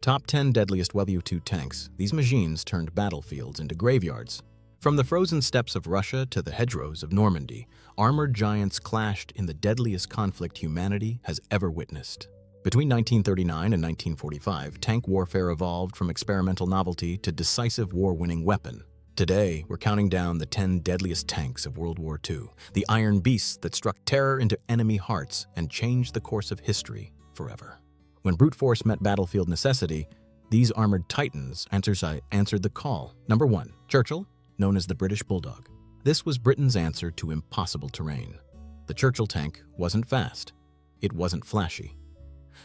Top 10 Deadliest WWII tanks, these machines turned battlefields into graveyards. From the frozen steppes of Russia to the hedgerows of Normandy, armored giants clashed in the deadliest conflict humanity has ever witnessed. Between 1939 and 1945, tank warfare evolved from experimental novelty to decisive war-winning weapon. Today, we're counting down the 10 deadliest tanks of World War II, the iron beasts that struck terror into enemy hearts and changed the course of history forever. When brute force met battlefield necessity, these armored titans answered the call. Number 1. Churchill, known as the British Bulldog. This was Britain's answer to impossible terrain. The Churchill tank wasn't fast. It wasn't flashy.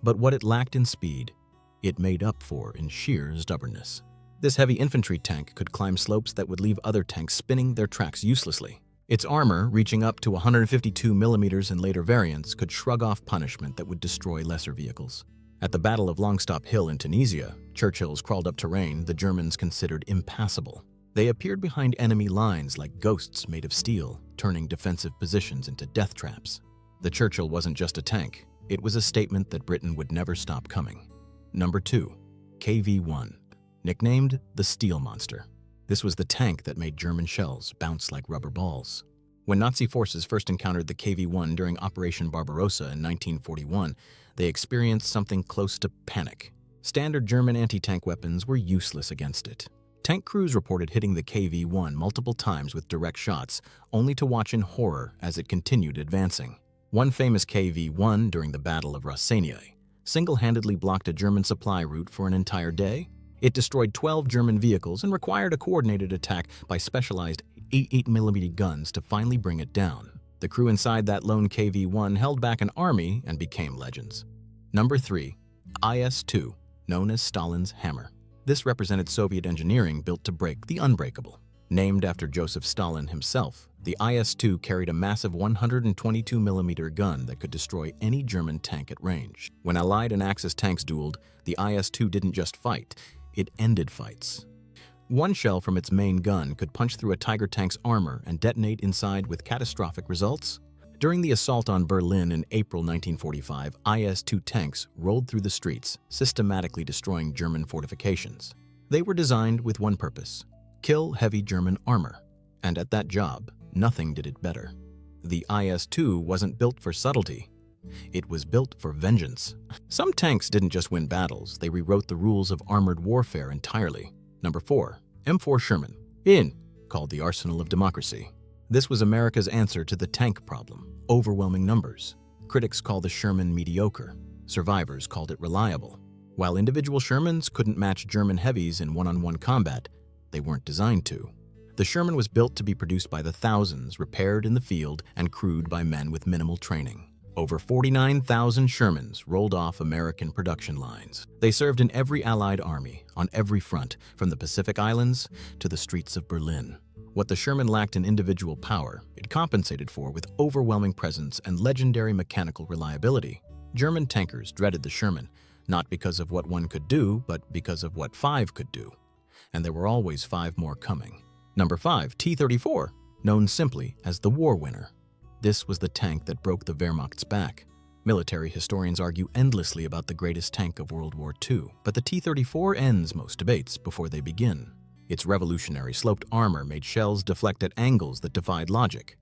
But what it lacked in speed, it made up for in sheer stubbornness. This heavy infantry tank could climb slopes that would leave other tanks spinning their tracks uselessly. Its armor, reaching up to 152 millimeters in later variants, could shrug off punishment that would destroy lesser vehicles. At the Battle of Longstop Hill in Tunisia, Churchills crawled up terrain the Germans considered impassable. They appeared behind enemy lines like ghosts made of steel, turning defensive positions into death traps. The Churchill wasn't just a tank. It was a statement that Britain would never stop coming. Number 2. KV-1, nicknamed the Steel Monster. This was the tank that made German shells bounce like rubber balls. When Nazi forces first encountered the KV-1 during Operation Barbarossa in 1941, they experienced something close to panic. Standard German anti-tank weapons were useless against it. Tank crews reported hitting the KV-1 multiple times with direct shots, only to watch in horror as it continued advancing. One famous KV-1 during the Battle of Rossinier single-handedly blocked a German supply route for an entire day. It destroyed 12 German vehicles and required a coordinated attack by specialized 88mm guns to finally bring it down. The crew inside that lone KV-1 held back an army and became legends. Number 3. IS-2, known as Stalin's Hammer. This represented Soviet engineering built to break the unbreakable. Named after Joseph Stalin himself, the IS-2 carried a massive 122mm gun that could destroy any German tank at range. When Allied and Axis tanks dueled, the IS-2 didn't just fight, it ended fights. One shell from its main gun could punch through a Tiger tank's armor and detonate inside with catastrophic results. During the assault on Berlin in April 1945, IS-2 tanks rolled through the streets, systematically destroying German fortifications. They were designed with one purpose: kill heavy German armor. And at that job, nothing did it better. The IS-2 wasn't built for subtlety. It was built for vengeance. Some tanks didn't just win battles, they rewrote the rules of armored warfare entirely. Number 4. M4 Sherman, called the Arsenal of Democracy. This was America's answer to the tank problem: overwhelming numbers. Critics call the Sherman mediocre. Survivors called it reliable. While individual Shermans couldn't match German heavies in one-on-one combat, they weren't designed to. The Sherman was built to be produced by the thousands, repaired in the field, and crewed by men with minimal training. Over 49,000 Shermans rolled off American production lines. They served in every Allied army, on every front, from the Pacific Islands to the streets of Berlin. What the Sherman lacked in individual power, it compensated for with overwhelming presence and legendary mechanical reliability. German tankers dreaded the Sherman, not because of what one could do, but because of what 5 could do. And there were always 5 more coming. Number 5, T-34, known simply as the War Winner. This was the tank that broke the Wehrmacht's back. Military historians argue endlessly about the greatest tank of World War II, but the T-34 ends most debates before they begin. Its revolutionary sloped armor made shells deflect at angles that defied logic.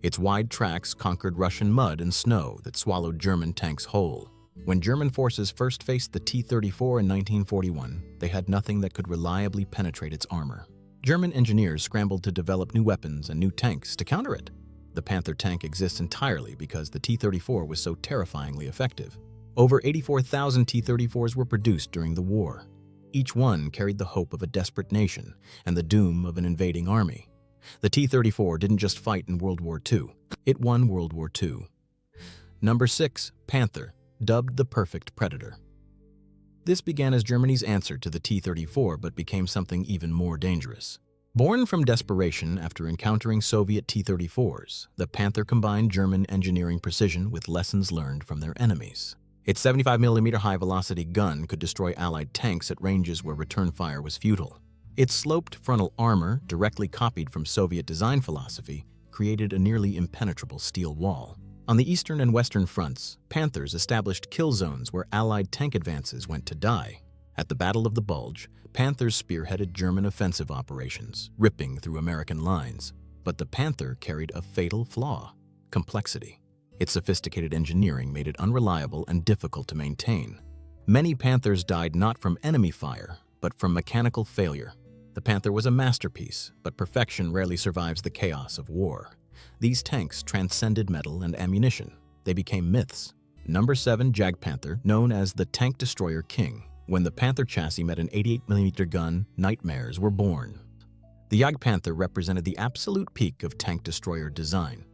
Its wide tracks conquered Russian mud and snow that swallowed German tanks whole. When German forces first faced the T-34 in 1941, they had nothing that could reliably penetrate its armor. German engineers scrambled to develop new weapons and new tanks to counter it. The Panther tank exists entirely because the T-34 was so terrifyingly effective. Over 84,000 T-34s were produced during the war. Each one carried the hope of a desperate nation and the doom of an invading army. The T-34 didn't just fight in World War II, it won World War II. Number 6, Panther, dubbed the perfect predator. This began as Germany's answer to the T-34 but became something even more dangerous. Born from desperation after encountering Soviet T-34s, the Panther combined German engineering precision with lessons learned from their enemies. Its 75mm high-velocity gun could destroy Allied tanks at ranges where return fire was futile. Its sloped frontal armor, directly copied from Soviet design philosophy, created a nearly impenetrable steel wall. On the eastern and western fronts, Panthers established kill zones where Allied tank advances went to die. At the Battle of the Bulge, Panthers spearheaded German offensive operations, ripping through American lines. But the Panther carried a fatal flaw: complexity. Its sophisticated engineering made it unreliable and difficult to maintain. Many Panthers died not from enemy fire, but from mechanical failure. The Panther was a masterpiece, but perfection rarely survives the chaos of war. These tanks transcended metal and ammunition. They became myths. Number 7 Jag Panther, known as the Tank Destroyer King. When the Panther chassis met an 88mm gun, nightmares were born. The Jag Panther represented the absolute peak of tank destroyer design.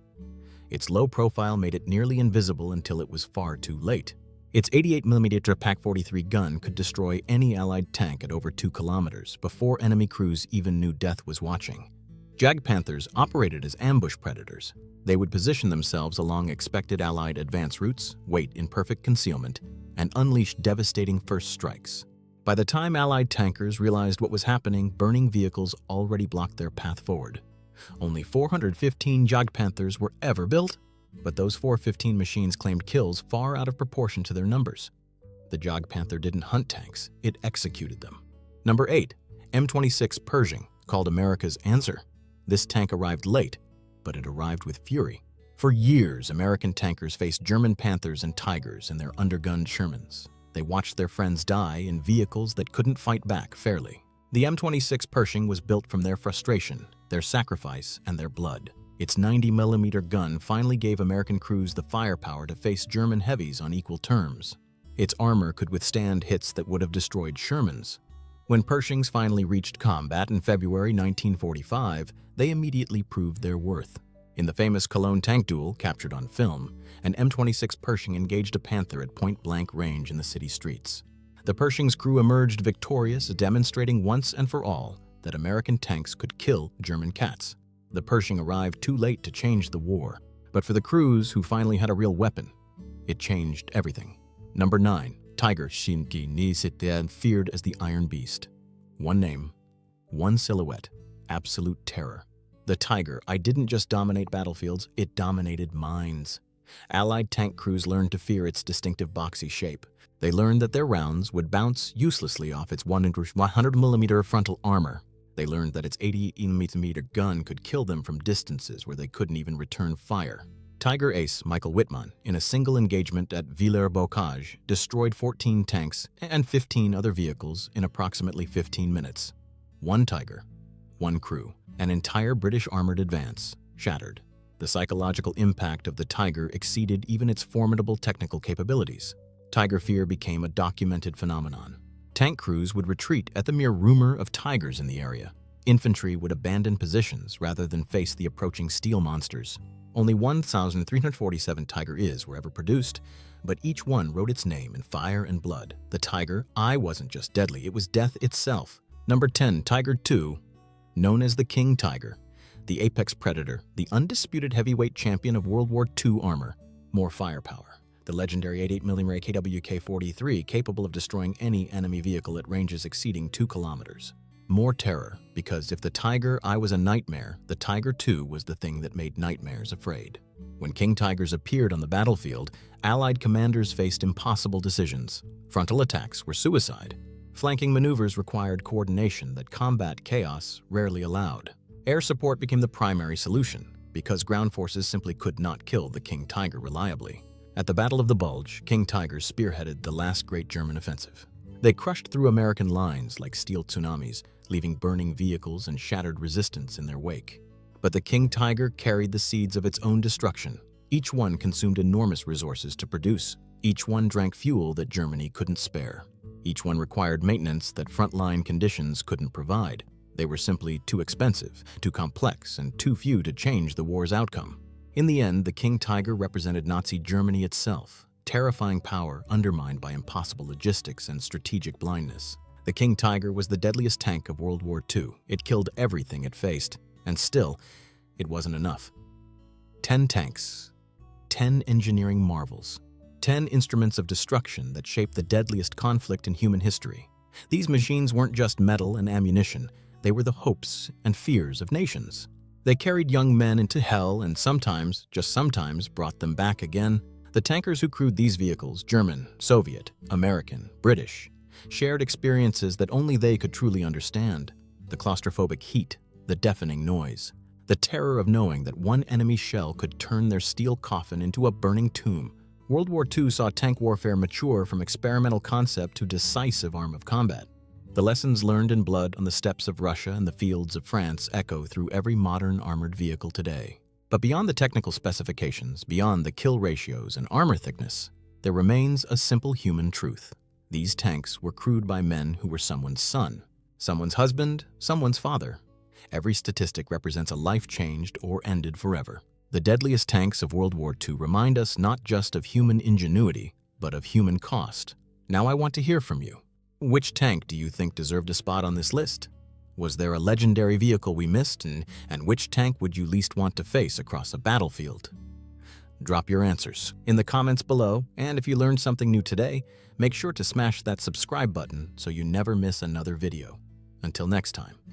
Its low profile made it nearly invisible until it was far too late. Its 88mm PaK-43 gun could destroy any Allied tank at over 2 kilometers before enemy crews even knew death was watching. Jag Panthers operated as ambush predators. They would position themselves along expected Allied advance routes, wait in perfect concealment, and unleash devastating first strikes. By the time Allied tankers realized what was happening, burning vehicles already blocked their path forward. Only 415 Jag Panthers were ever built, but those 415 machines claimed kills far out of proportion to their numbers. The Jag Panther didn't hunt tanks, it executed them. Number 8. M26 Pershing, called America's answer. This tank arrived late, but it arrived with fury. For years, American tankers faced German Panthers and Tigers in their undergunned Shermans. They watched their friends die in vehicles that couldn't fight back fairly. The M26 Pershing was built from their frustration, their sacrifice, and their blood. Its 90mm gun finally gave American crews the firepower to face German heavies on equal terms. Its armor could withstand hits that would have destroyed Shermans. When Pershings finally reached combat in February 1945, they immediately proved their worth. In the famous Cologne tank duel, captured on film, an M26 Pershing engaged a Panther at point-blank range in the city streets. The Pershing's crew emerged victorious, demonstrating once and for all that American tanks could kill German cats. The Pershing arrived too late to change the war, but for the crews who finally had a real weapon, it changed everything. Number 9. Tiger Shinki ni Sitian, feared as the Iron Beast. One name, one silhouette, absolute terror. The Tiger didn't just dominate battlefields, it dominated minds. Allied tank crews learned to fear its distinctive boxy shape. They learned that their rounds would bounce uselessly off its 100mm frontal armor. They learned that its 80mm gun could kill them from distances where they couldn't even return fire. Tiger ace Michael Wittmann, in a single engagement at Villers-Bocage, destroyed 14 tanks and 15 other vehicles in approximately 15 minutes. One Tiger, one crew, an entire British armored advance, shattered. The psychological impact of the Tiger exceeded even its formidable technical capabilities. Tiger fear became a documented phenomenon. Tank crews would retreat at the mere rumor of Tigers in the area. Infantry would abandon positions rather than face the approaching steel monsters. Only 1,347 Tiger Is were ever produced, but each one wrote its name in fire and blood. The Tiger I wasn't just deadly, it was death itself. Number 10, Tiger II, known as the King Tiger, the apex predator, the undisputed heavyweight champion of World War II armor, more firepower. The legendary 88mm KWK-43, capable of destroying any enemy vehicle at ranges exceeding 2 kilometers. More terror, because if the Tiger I was a nightmare, the Tiger II was the thing that made nightmares afraid. When King Tigers appeared on the battlefield, Allied commanders faced impossible decisions. Frontal attacks were suicide. Flanking maneuvers required coordination that combat chaos rarely allowed. Air support became the primary solution, because ground forces simply could not kill the King Tiger reliably. At the Battle of the Bulge, King Tigers spearheaded the last great German offensive. They crushed through American lines like steel tsunamis, leaving burning vehicles and shattered resistance in their wake. But the King Tiger carried the seeds of its own destruction. Each one consumed enormous resources to produce. Each one drank fuel that Germany couldn't spare. Each one required maintenance that frontline conditions couldn't provide. They were simply too expensive, too complex, and too few to change the war's outcome. In the end, the King Tiger represented Nazi Germany itself, terrifying power undermined by impossible logistics and strategic blindness. The King Tiger was the deadliest tank of World War II. It killed everything it faced, and still, it wasn't enough. 10 tanks, 10 engineering marvels, 10 instruments of destruction that shaped the deadliest conflict in human history. These machines weren't just metal and ammunition, they were the hopes and fears of nations. They carried young men into hell and sometimes, just sometimes, brought them back again. The tankers who crewed these vehicles, German, Soviet, American, British, shared experiences that only they could truly understand. The claustrophobic heat, the deafening noise, the terror of knowing that one enemy shell could turn their steel coffin into a burning tomb. World War II saw tank warfare mature from experimental concept to decisive arm of combat. The lessons learned in blood on the steppes of Russia and the fields of France echo through every modern armored vehicle today. But beyond the technical specifications, beyond the kill ratios and armor thickness, there remains a simple human truth. These tanks were crewed by men who were someone's son, someone's husband, someone's father. Every statistic represents a life changed or ended forever. The deadliest tanks of World War II remind us not just of human ingenuity, but of human cost. Now I want to hear from you. Which tank do you think deserved a spot on this list? Was there a legendary vehicle we missed, and which tank would you least want to face across a battlefield? Drop your answers in the comments below, and if you learned something new today, make sure to smash that subscribe button so you never miss another video. Until next time.